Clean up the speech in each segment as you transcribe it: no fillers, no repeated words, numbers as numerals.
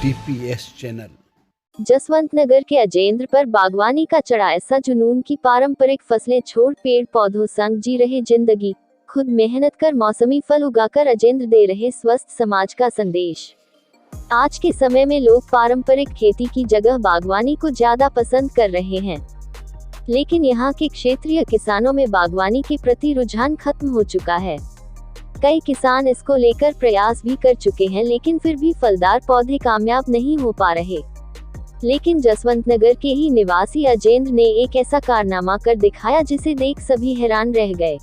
DPS channel. Jaswant नगर के अजेंद्र पर बागवानी का चढ़ा ऐसा जुनून की पारंपरिक फसलें छोड़ पेड़ पौधों संग जी रहे जिंदगी, खुद मेहनत कर मौसमी फल उगाकर अजेंद्र दे रहे स्वस्थ समाज का संदेश। आज के समय में लोग पारंपरिक खेती की जगह बागवानी को ज्यादा पसंद कर रहे हैं, लेकिन यहाँ के क्षेत्रीय किसानों में बागवानी के प्रति रुझान खत्म हो चुका है। कई किसान इसको लेकर प्रयास भी कर चुके हैं, लेकिन फिर भी फलदार पौधे कामयाब नहीं हो पा रहे। लेकिन जसवंत नगर के ही निवासी अजेंद्र ने एक ऐसा कारनामा कर दिखाया जिसे देख सभी हैरान रह गए,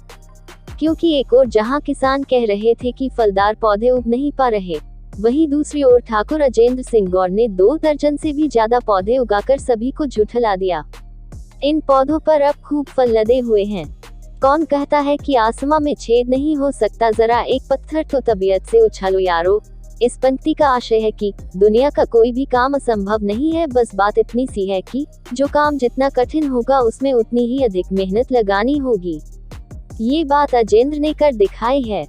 क्योंकि एक ओर जहां किसान कह रहे थे कि फलदार पौधे उग नहीं पा रहे, वहीं दूसरी ओर ठाकुर अजेंद्र सिंह गौर ने 2 दर्जन से भी ज्यादा पौधे उगाकर सभी को झुठला दिया। इन पौधों पर अब खूब फल लदे हुए हैं। कौन कहता है कि आसमां में छेद नहीं हो सकता, जरा एक पत्थर तो तबीयत से उछालो यारो। इस पंक्ति का आशय है कि दुनिया का कोई भी काम असंभव नहीं है, बस बात इतनी सी है कि जो काम जितना कठिन होगा उसमें उतनी ही अधिक मेहनत लगानी होगी। ये बात अजेंद्र ने कर दिखाई है।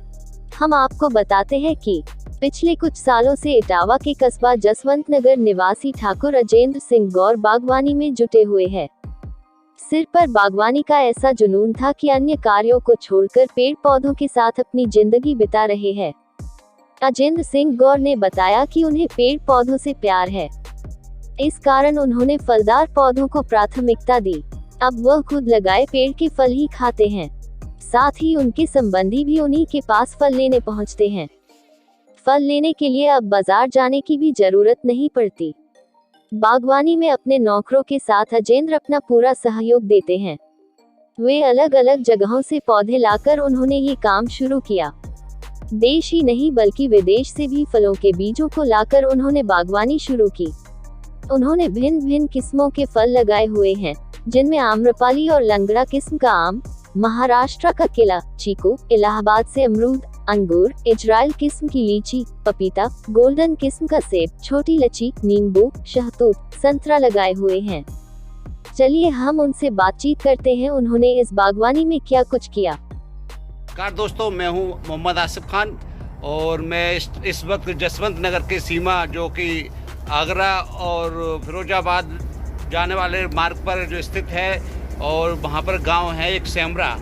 हम आपको बताते हैं कि पिछले कुछ सालों से इटावा के कस्बा जसवंत नगर निवासी ठाकुर अजेंद्र सिंह गौर बागवानी में जुटे हुए हैं। सिर पर बागवानी का ऐसा जुनून था कि अन्य कार्यों को छोड़कर पेड़ पौधों के साथ अपनी जिंदगी बिता रहे हैं। अजेंद्र सिंह गौर ने बताया कि उन्हें पेड़ पौधों से प्यार है, इस कारण उन्होंने फलदार पौधों को प्राथमिकता दी। अब वह खुद लगाए पेड़ के फल ही खाते हैं, साथ ही उनके संबंधी भी उन्हीं के पास फल लेने पहुंचते हैं। फल लेने के लिए अब बाजार जाने की भी जरूरत नहीं पड़ती। बागवानी में अपने नौकरों के साथ अजेंद्र अपना पूरा सहयोग देते हैं। वे अलग अलग जगहों से पौधे लाकर उन्होंने ये काम शुरू किया। देश ही नहीं बल्कि विदेश से भी फलों के बीजों को लाकर उन्होंने बागवानी शुरू की। उन्होंने भिन्न भिन्न किस्मों के फल लगाए हुए हैं, जिनमें आम्रपाली और लंगड़ा किस्म का आम, महाराष्ट्र का केला, चीकू, इलाहाबाद से अमरूद, अंगूर, इजराइल किस्म की लीची, पपीता, गोल्डन किस्म का सेब, छोटी लची, नींबू, शहतूत, संतरा लगाए हुए हैं। चलिए हम उनसे बातचीत करते हैं, उन्होंने इस बागवानी में क्या कुछ किया। नमस्कार दोस्तों, मैं हूं मोहम्मद आसिफ खान और मैं इस वक्त जसवंत नगर के सीमा जो कि आगरा और फिरोजाबाद जाने वाले मार्ग पर जो स्थित है, और वहां पर गांव है एक सेमरा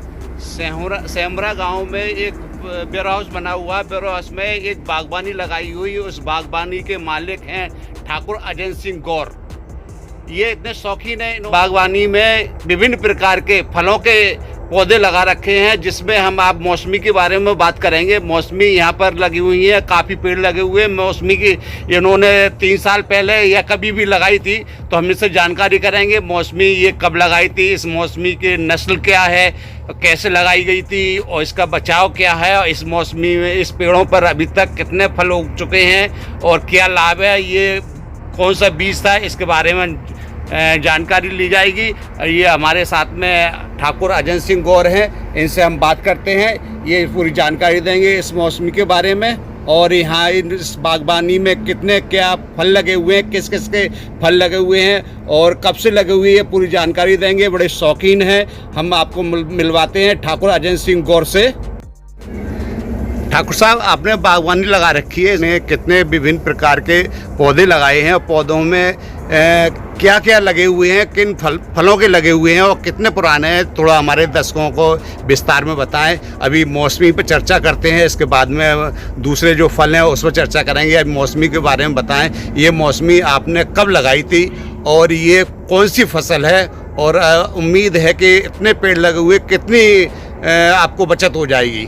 गांव में एक वेयर हाउस बना हुआ है। वेयर हाउस में एक बागवानी लगाई हुई है। उस बागवानी के मालिक हैं ठाकुर अजेंद्र सिंह गौर। ये इतने शौकीन है, बागवानी में विभिन्न प्रकार के फलों के पौधे लगा रखे हैं, जिसमें हम आप मौसमी के बारे में बात करेंगे। मौसमी यहाँ पर लगी हुई है, काफ़ी पेड़ लगे हुए हैं। मौसमी की इन्होंने 3 साल पहले या कभी भी लगाई थी, तो हम इससे जानकारी करेंगे। मौसमी ये कब लगाई थी, इस मौसमी की नस्ल क्या है, कैसे लगाई गई थी और इसका बचाव क्या है, और इस मौसमी में इस पेड़ों पर अभी तक कितने फल उग चुके हैं और क्या लाभ है, ये कौन सा बीज था, इसके बारे में जानकारी ली जाएगी। ये हमारे साथ में ठाकुर अजेंद्र सिंह गौर हैं, इनसे हम बात करते हैं। ये पूरी जानकारी देंगे इस मौसमी के बारे में, और यहाँ इस बागवानी में कितने क्या फल लगे हुए हैं, किस किस के फल लगे हुए हैं और कब से लगे हुए हैं, पूरी जानकारी देंगे। बड़े शौकीन हैं, हम आपको मिलवाते हैं ठाकुर अजेंद्र सिंह गौर से। ठाकुर साहब, आपने बागवानी लगा रखी है, इसमें कितने विभिन्न प्रकार के पौधे लगाए हैं और पौधों में क्या क्या लगे हुए हैं, किन फलों के लगे हुए हैं और कितने पुराने हैं, थोड़ा हमारे दर्शकों को विस्तार में बताएं। अभी मौसमी पर चर्चा करते हैं, इसके बाद में दूसरे जो फल हैं उस पर चर्चा करेंगे। अभी मौसमी के बारे में बताएं। ये मौसमी आपने कब लगाई थी और ये कौन सी फसल है, और उम्मीद है कि इतने पेड़ लगे हुए कितनी आपको बचत हो जाएगी।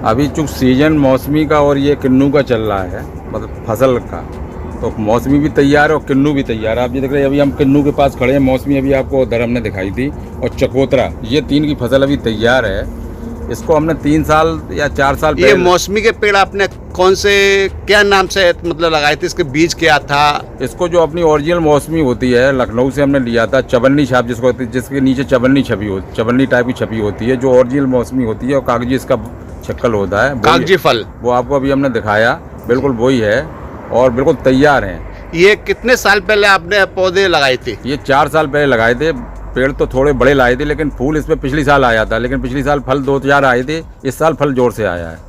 अभी चूँकि सीजन मौसमी का और ये किन्नू का चल रहा है, मतलब फसल का, तो मौसमी भी तैयार है और किन्नू भी तैयार है। आप ये देख रहे हैं, अभी हम किन्नू के पास खड़े हैं। मौसमी अभी आपको उधर हमने दिखाई थी, और चकोतरा, ये 3 की फसल अभी तैयार है। इसको हमने 3 साल या 4 साल पहले। ये मौसमी के पेड़ आपने कौन से, क्या नाम से मतलब लगाए थे, इसके बीज क्या था? इसको जो अपनी ओरिजिनल मौसमी होती है, लखनऊ से हमने लिया था। चवन्नी छाप जिसको होती है, जिसके नीचे चवन्नी छपी होती, चवन्नी टाइप की छपी होती है, जो ओरिजिनल मौसमी होती है, और कागजी इसका शक्ल होता है, कागजी फल, वो आपको अभी हमने दिखाया। बिल्कुल वही है और बिल्कुल तैयार हैं। ये कितने साल पहले आपने पौधे लगाए थे? ये 4 साल पहले लगाए थे। पेड़ तो थोड़े बड़े लाए थे, लेकिन फूल इसमें पिछली साल आया था, लेकिन पिछली साल फल 2-4 आए थे। इस साल फल जोर से आया है।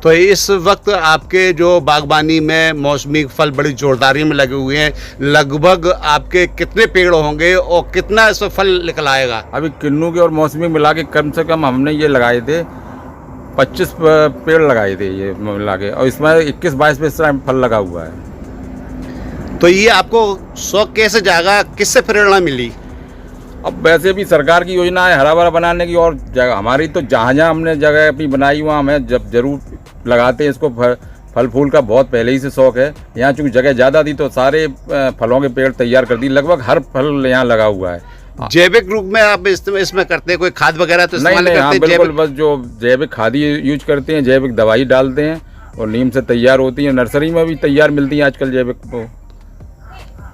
तो इस वक्त आपके जो बागबानी में मौसमी फल बड़ी जोरदारी में लगे हुए हैं, लगभग आपके कितने पेड़ होंगे और कितना इसमें फल निकल आएगा? अभी किन्नू के और मौसमी मिला के कम से कम हमने ये लगाए थे 25 पेड़ लगाए थे ये मिला के, और इसमें 21-22 पे इस टाइम फल लगा हुआ है। तो ये आपको शौक कैसे जागा, किससे प्रेरणा मिली? अब वैसे भी सरकार की योजना है हरा भरा बनाने की, और जगह हमारी तो जहाँ जहाँ हमने जगह अपनी बनाई वहाँ हमें जब जरूर लगाते हैं इसको। फल फूल का बहुत पहले ही से शौक है। यहाँ चूँकि जगह ज़्यादा थी तो सारे फलों के पेड़ तैयार कर दी, लगभग हर फल यहाँ लगा हुआ है। जैविक रूप में आप इसमें करते हैं, कोई खाद वगैरह तो इस्तेमाल नहीं, करते हैं? बिल्कुल, बस जो जैविक खाद ही यूज करते हैं, जैविक दवाई डालते हैं और नीम से तैयार होती है। नर्सरी में भी तैयार मिलती है आजकल जैविक। तो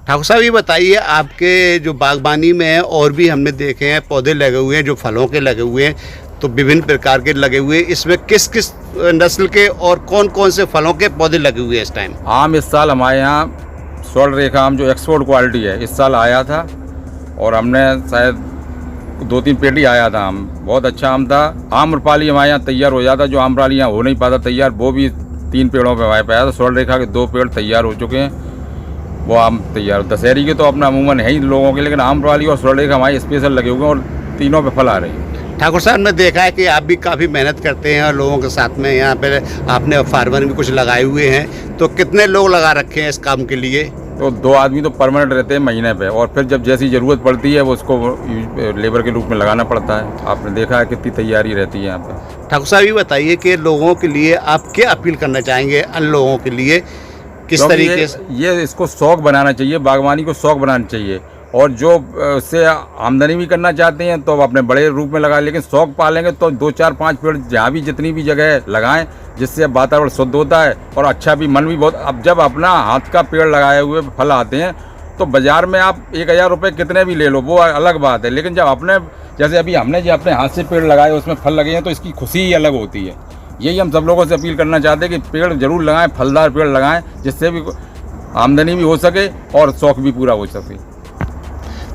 ठाकुर साहब ये बताइए, आपके जो बागबानी में है और भी हमने देखे हैं पौधे लगे हुए हैं जो फलों के लगे हुए हैं, तो विभिन्न प्रकार के लगे हुए हैं, इसमें किस किस नस्ल के और कौन कौन से फलों के पौधे लगे हुए हैं इस टाइम? आम इस साल हमारे यहाँ स्वर्ण रेखा आम जो एक्सपोर्ट क्वालिटी है इस साल आया था, और हमने शायद 2-3 पेटी आया था आम, बहुत अच्छा आम था। आम्रपाली हमारे यहाँ तैयार हो जाता, जो आम्रपाली यहाँ हो नहीं पाता तैयार, वो भी 3 पेड़ों पे हमारे पाया था। स्वर्ण रेखा के 2 पेड़ तैयार हो चुके हैं, वो आम तैयार। दशहरी के तो अपना अमूमन है ही लोगों के, लेकिन आम्रपाली और स्वर्ण रेखा हमारे स्पेशल लगे हुए हैं और तीनों पे फल आ रहे हैं। ठाकुर साहब ने देखा है कि आप भी काफ़ी मेहनत करते हैं और लोगों के साथ में यहाँ पर आपने फार्मर भी कुछ लगाए हुए हैं, तो कितने लोग लगा रखे हैं इस काम के लिए? तो 2 आदमी तो परमानेंट रहते हैं महीने पे, और फिर जब जैसी ज़रूरत पड़ती है वो उसको लेबर के रूप में लगाना पड़ता है। आपने देखा है कितनी तैयारी रहती है यहाँ पे। ठाकुर साहब ये बताइए कि लोगों के लिए आप क्या अपील करना चाहेंगे, अन्य लोगों के लिए किस तरीके से? ये इसको शौक बनाना चाहिए, बागवानी को शौक बनाना चाहिए, और जो उससे आमदनी भी करना चाहते हैं तो अपने बड़े रूप में लगाएं, लेकिन शौक पालेंगे तो 2-4-5 पेड़ जहाँ भी जितनी भी जगह लगाएं, जिससे वातावरण शुद्ध होता है और अच्छा भी, मन भी बहुत। अब जब अपना हाथ का पेड़ लगाए हुए फल आते हैं तो बाज़ार में आप 1000 रुपये कितने भी ले लो, वो अलग बात है, लेकिन जब अपने जैसे अभी हमने जो अपने हाथ से पेड़ लगाए उसमें फल लगे हैं तो इसकी खुशी ही अलग होती है। यही हम सब लोगों से अपील करना चाहते हैं कि पेड़ जरूर लगाएं, फलदार पेड़ लगाएं, जिससे भी आमदनी भी हो सके और शौक भी पूरा हो सके।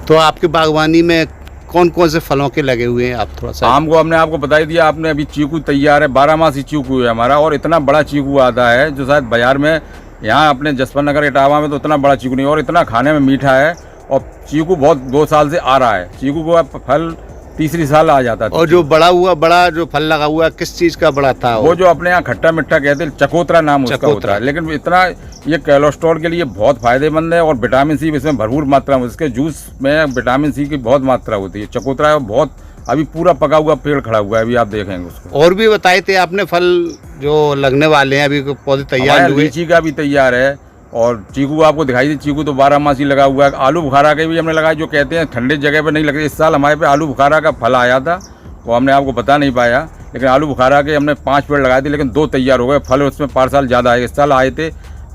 तो आपकी बागवानी में कौन कौन से फलों के लगे हुए हैं, आप थोड़ा सा? आम को हमने आपको बता ही दिया, आपने अभी चीकू तैयार है, 12 चीकू है हमारा, और इतना बड़ा चीकू आता है जो शायद बाजार में यहाँ अपने जसवंत नगर इटावा में तो इतना बड़ा चीकू नहीं, और इतना खाने में मीठा है, और चीकू बहुत 2 साल से आ रहा है। चीकू को अब फल 3री साल आ जाता है। और जो बड़ा जो फल लगा हुआ है किस चीज़ का बड़ा था? वो जो अपने यहाँ खट्टा मिट्ठा कहते हैं, चकोतरा नाम उसका होता है, लेकिन इतना ये कोलेस्ट्रॉल के लिए बहुत फायदेमंद है, और विटामिन सी इसमें भरपूर मात्रा में, इसके जूस में विटामिन सी की बहुत मात्रा होती है। चकोतरा बहुत अभी पूरा पका हुआ पेड़ खड़ा हुआ है, अभी आप देखेंगे उसको। और भी बताए थे आपने फल जो लगने वाले हैं, अभी पौधे तैयार हुए? लीची का भी तैयार है, और चीकू आपको दिखाई दी, चीकू तो 12 लगा हुआ है। आलू बुखारा के भी हमने लगाया, जो कहते हैं ठंडे जगह पे नहीं लगते। इस साल हमारे पे आलू बुखारा का फल आया था, वो हमने आपको बता नहीं पाया, लेकिन आलू बुखारा के हमने 5 पेड़ लगाए थे, लेकिन 2 तैयार हो गए। फल उसमें 5 साल ज़्यादा आए, इस साल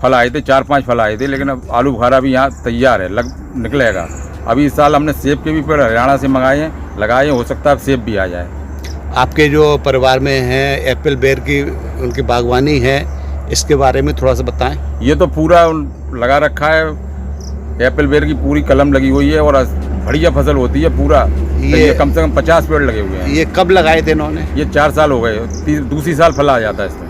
फल आए थे 4-5 फल आए थे, लेकिन अब आलू बुखारा भी यहाँ तैयार है, निकलेगा। अभी इस साल हमने सेब के भी पेड़ हरियाणा से मंगाए हैं, लगाए हैं, हो सकता है सेब भी आ जाए। आपके जो परिवार में हैं एप्पल बेर की उनकी बागवानी है, इसके बारे में थोड़ा सा बताएं। ये तो पूरा लगा रखा है, एप्पल बेर की पूरी कलम लगी हुई है, और बढ़िया फसल होती है पूरा। ये कम से कम 50 पेड़ लगे हुए हैं। ये कब लगाए थे इन्होंने? ये 4 साल हो गए, 2री साल फल आ जाता है इसमें।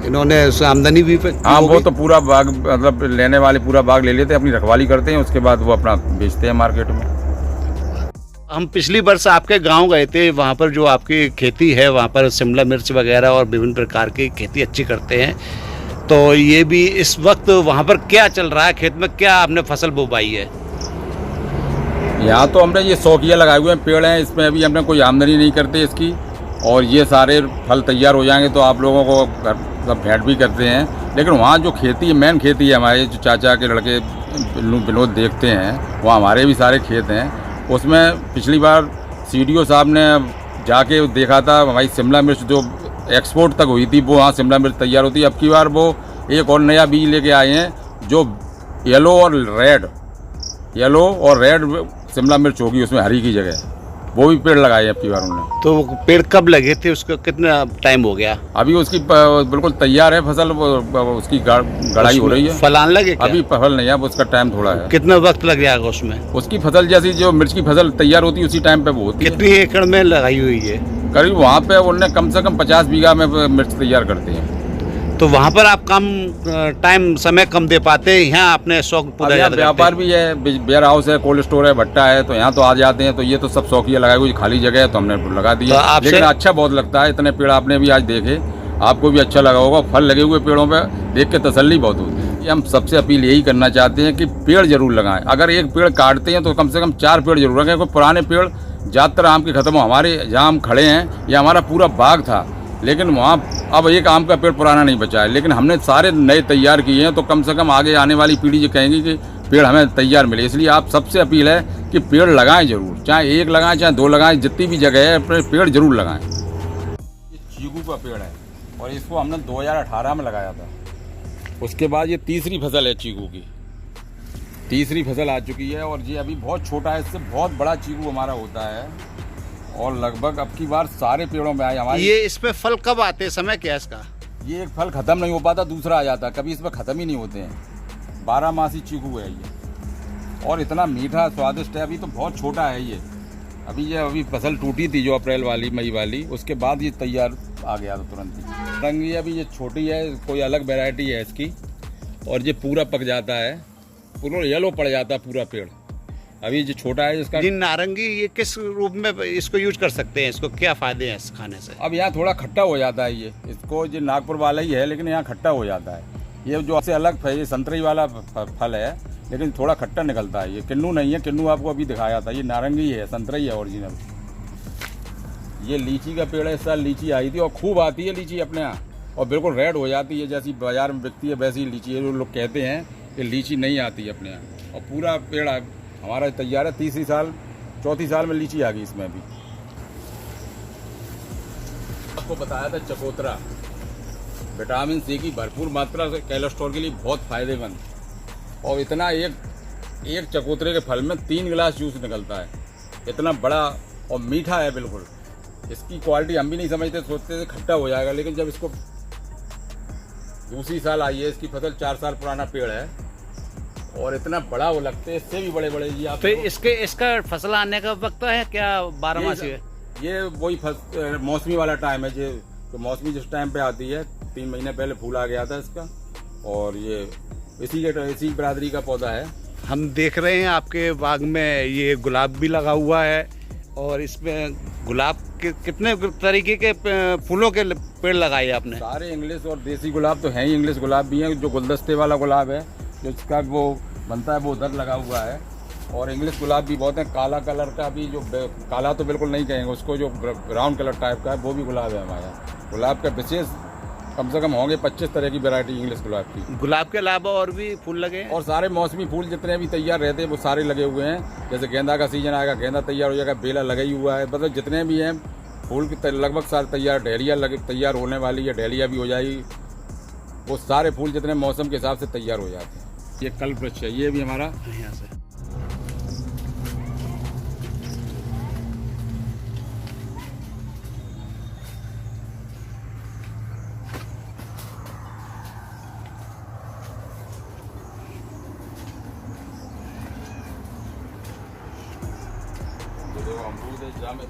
इन्होंने उससे आमदनी भी? हाँ, वो तो पूरा बाग, मतलब लेने वाले पूरा बाग ले लेते हैं, अपनी रखवाली करते हैं, उसके बाद वो अपना बेचते हैं मार्केट में। हम पिछली वर्ष आपके गांव गए थे, वहाँ पर जो आपकी खेती है वहाँ पर शिमला मिर्च वगैरह और विभिन्न प्रकार की खेती अच्छी करते हैं, तो ये भी इस वक्त वहाँ पर क्या चल रहा है, खेत में क्या आपने फसल बोवाई है? यहाँ तो हमने ये शौकिया लगाए हुए हैं, पेड़ हैं, इसमें अभी हमने कोई आमदनी नहीं करते इसकी, और ये सारे फल तैयार हो जाएंगे तो आप लोगों को सब भेंट भी करते हैं। लेकिन वहाँ जो खेती है, मेन खेती है हमारे, जो चाचा के लड़के विनोद देखते हैं, वहाँ हमारे भी सारे खेत हैं। उसमें पिछली बार CDO साहब ने जाके देखा था, हमारी शिमला मिर्च जो एक्सपोर्ट तक हुई थी वो वहाँ शिमला मिर्च तैयार होती है। अब की बार वो एक और नया बीज लेके आए हैं जो येलो और रेड शिमला मिर्च होगी, उसमें हरी की जगह, वो भी पेड़ लगाए अब की बार उन्होंने। तो पेड़ कब लगे थे, उसका कितना टाइम हो गया? अभी उसकी बिल्कुल तैयार है फसल, उसकी गड़ाई हो रही है। फल आने लगे क्या? अभी फल नहीं है, उसका टाइम थोड़ा है। कितना वक्त लग जाएगा उसमें? उसकी फसल जैसी जो मिर्च की फसल तैयार होती है उसी टाइम पे वो होती है। कितनी एकड़ में लगाई हुई है? करीब वहाँ पे उन्होंने कम से कम 50 बीघा में मिर्च तैयार करते हैं। तो वहाँ पर आप कम टाइम समय कम दे पाते हैं, यहाँ अपने शौक अब पूरा यहाँ ज़्यादा व्यापार भी है, वेयर हाउस है, कोल्ड स्टोर है, भट्टा है, तो यहाँ तो आ जाते हैं। तो ये तो सब शौकिया लगाए हुए, खाली जगह है तो हमने लगा तो दिया। आपसे- लेकिन अच्छा बहुत लगता है, इतने पेड़ आपने भी आज देखे, आपको भी अच्छा लगा होगा। फल लगे हुए पेड़ों पे देख के तसल्ली बहुत होती है। ये हम सबसे अपील यही करना चाहते हैं कि पेड़ जरूर लगाएं। अगर एक पेड़ काटते हैं तो कम से कम 4 पेड़ जरूर लगाएं। कोई पुराने पेड़ ज़्यादातर आम के ख़त्म हो, हमारे जहाँ हम खड़े हैं ये हमारा पूरा बाग था, लेकिन वहाँ अब एक आम का पेड़ पुराना नहीं बचा है। लेकिन हमने सारे नए तैयार किए हैं, तो कम से कम आगे आने वाली पीढ़ी जो कहेंगी कि पेड़ हमें तैयार मिले। इसलिए आप सबसे अपील है कि पेड़ लगाएं जरूर, चाहे 1 लगाएं चाहे 2 लगाएं, जितनी भी जगह है अपने पेड़ जरूर लगाएं। ये चीकू का पेड़ है और इसको हमने 2018 में लगाया था। उसके बाद ये तीसरी फसल है चीकू की, तीसरी फसल आ चुकी है और ये अभी बहुत छोटा है, इससे बहुत बड़ा चीकू हमारा होता है। और लगभग अब की बार सारे पेड़ों में आए हमारे। ये इस पे फल कब आते हैं, समय क्या है इसका? ये एक फल खत्म नहीं हो पाता, दूसरा आ जाता, कभी इसमें खत्म ही नहीं होते हैं। 12 मासी चीकू है ये और इतना मीठा स्वादिष्ट है। अभी तो बहुत छोटा है ये, अभी फसल टूटी थी जो अप्रैल वाली मई वाली, उसके बाद ये तैयार आ गया था तुरंत ही। रंग ये अभी ये छोटी है, कोई अलग वैरायटी है इसकी, और ये पूरा पक जाता है, पूरा येलो पड़ जाता है पूरा पेड़। अभी जो छोटा है इसका जी नारंगी, ये किस रूप में इसको यूज कर सकते हैं, इसको क्या फायदे हैं इस खाने से? अब यहाँ थोड़ा खट्टा हो जाता है ये, इसको जो नागपुर वाला ही है लेकिन यहाँ खट्टा हो जाता है। ये जो आपसे अलग है, ये संतरी वाला फल है लेकिन थोड़ा खट्टा निकलता है। ये किन्नू नहीं है, किन्नू आपको अभी दिखाया था, ये नारंगी है, संतरी है ओरिजिनल। ये लीची का पेड़ है, इस साल लीची आई थी और खूब आती है लीची अपने यहाँ, और बिल्कुल रेड हो जाती है, जैसी बाजार में बिकती है वैसी लीची है। जो लोग कहते हैं कि लीची नहीं आती है अपने यहाँ, और पूरा पेड़ हमारा तैयार है। तीसरी साल चौथी साल में लीची आ गई इसमें भी। आपको बताया था चकोतरा, विटामिन सी की भरपूर मात्रा से, कोलेस्ट्रॉल के लिए बहुत फायदेमंद, और इतना एक चकोतरे के फल में 3 गिलास जूस निकलता है, इतना बड़ा और मीठा है बिल्कुल। इसकी क्वालिटी हम भी नहीं समझते, सोचते थे खट्टा हो जाएगा, लेकिन जब इसको दूसरी साल आई है, इसकी फसल 4 साल पुराना पेड़ है और इतना बड़ा वो लगते हैं, इससे भी बड़े बड़े जी। आप तो इसका फसल आने का वक्त है क्या, 12 मासी है? ये वही मौसमी वाला टाइम है, जो मौसमी जिस टाइम पे आती है, 3 महीने पहले फूल आ गया था इसका, और ये इसी बिरादरी का पौधा है। हम देख रहे हैं आपके बाग में ये गुलाब भी लगा हुआ है, और इसमें गुलाब के कितने तरीके के फूलों के पेड़ लगाए आपने? सारे इंग्लिश और देसी गुलाब तो हैं ही, इंग्लिश गुलाब भी हैं, जो गुलदस्ते वाला गुलाब है जिसका वो बनता है वो उधर लगा हुआ है, और इंग्लिश गुलाब भी बहुत है। काला कलर का भी, जो काला तो बिल्कुल नहीं कहेंगे उसको, जो ब्राउन कलर टाइप का है, वो भी गुलाब है हमारे यहाँ। गुलाब का विशेष कम से कम होंगे 25 तरह की वैरायटी इंग्लिश गुलाब की। गुलाब के अलावा और भी फूल लगे हैं? और सारे मौसमी फूल जितने भी तैयार रहते हैं वो सारे लगे हुए हैं। जैसे गेंदा का सीजन आएगा, गेंदा तैयार हो जाएगा, बेला लगा ही हुआ है, मतलब जितने भी हैं फूल की लगभग सारे तैयार। डहलिया तैयार होने वाली है, डहलिया भी हो जाएगी। वो सारे फूल जितने मौसम के हिसाब से तैयार हो जाते हैं। ये कल्पवृक्ष है, ये भी हमारा यहाँ से जो अमरूद है, जाम है,